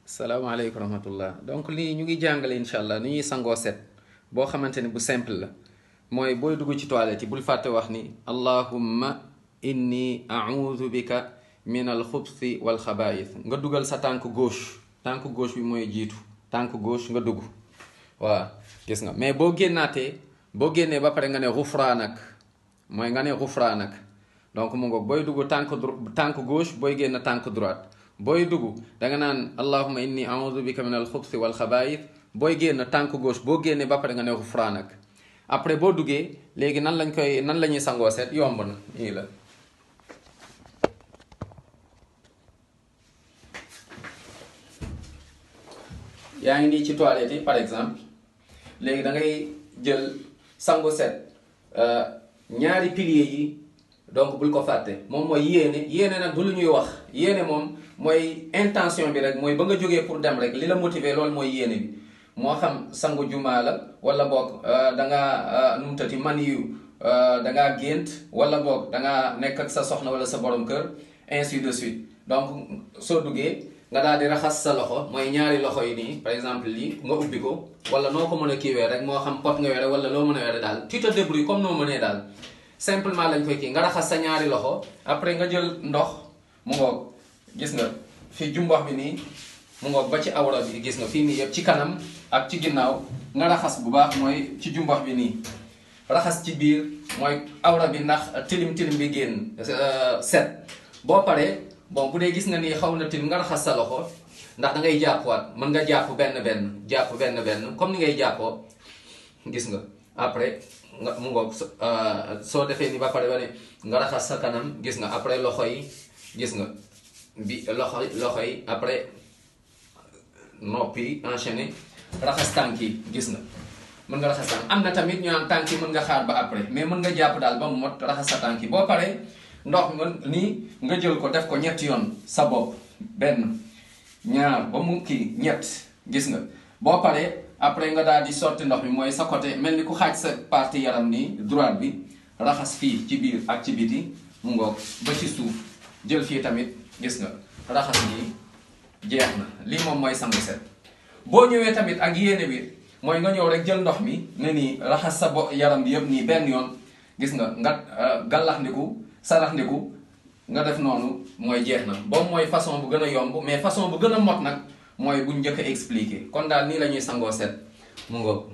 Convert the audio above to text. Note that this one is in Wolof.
salaamaaleykum rahmatullah donc lii ñu ngi jàngale incha allah ni ñuy sangoo set boo xamante ni bu simple la mooy booy dugg ci toilette yi bul fàtte wax ni allahumma inni a'udhu bika min alxubsi wal xabaayis nga dugal sa tànk gauche bi mooy jiitu tànk gauche nga dugg waaw gis nga mais boo génnee ba pare nga ne xufraanak mooy nga ne xufraanak donc mu ngoog booy dugg tànk gauche booy génn tànk droite booy dugg danga naan allahumma inni a'udhu bika min alxubsi wal xabaayis booy génn tànk gauche boo génnee ba pare nga ne xufraanak après boo duggee léegi nan la ñuy sangoo seet yomb na nii la yaa ngi nii ci toilette yi par exemple léegi da ngay jël sangu set ñaari piliers yi donc bul ko fàtte moom mooy yéene nag du lu ñuy wax yéene moom mooy intention bi rek mooy ba nga jógee pour dem rek li la motiver loolu mooy yéene bi moo xam sangu jumaa la wala boog dangaa numtati man yu dangaa gént wala boog dangaa nekk ak sa soxna wala sa borom kër ainsi de suite donc soo duggee nga daal di raxas sa loxo mooy ñaari loxo yi nii par exemple lii nga ubbi ko wala noo ko mën a kiiwee rek moo xam pot nga yore wala loo mën a yore daal tu te débrouilles comme noo mënee daal simplement lañ koy kii nga raxas sa ñaari loxo après nga jël ndox mu ngoog gis nga fii jumbox bi nii mu ngoog ba ci awra bi gis nga fii nii yëpp ci kanam ak ci ginnaaw nga raxas bu baax mooy ci jumbox bi nii raxas ci biir mooy awra bi ndax tilim bi génn set boo paree bon bu dee gis nga nii xaw na tilim nga raxas sa loxo ndax da ngay jàppuwaat mën nga jàpp benn comme ni ngay jàppoo gis nga après nga mu ngoog soo defee ni ba pare ba ne nga raxas sa kanam gis nga après loxo yi gis nga bi loxo yi après noppi enchaîné raxas tànk yi gis nga mën nga raxas tànk am na tamit ñu am tànk yi mën nga xaar ba après mais mën nga jàpp daal ba mu mot raxas sa tànk yi boo paree ndox mi nii nga jël ko def ko ñetti yoon sa bopp benn ñaar ba mu kii ñett gis nga boo paree après nga daal di sotti ndox mi mooy sa côté mel ni ku xaaj sa partie yaram nii droite bi raxas fii ci biir ak ci biti mu ngoog ba ci suuf jël fii tamit gis nga raxas nii jeex na lii moom mooy sangu set boo ñëwee tamit ak yéene bi mooy nga ñëw rek jël ndox mi ne nii raxas sa yaram bi yëpp nii benn yoon gis nga gàllaxndiku saraxndiku nga def noonu mooy jeex na boobu mooy façon bu gën a yomb mais façon bu gën a mot nag mooy buñ njëkk a expliqué kon daal nii la ñuy sangoo set mu ngoog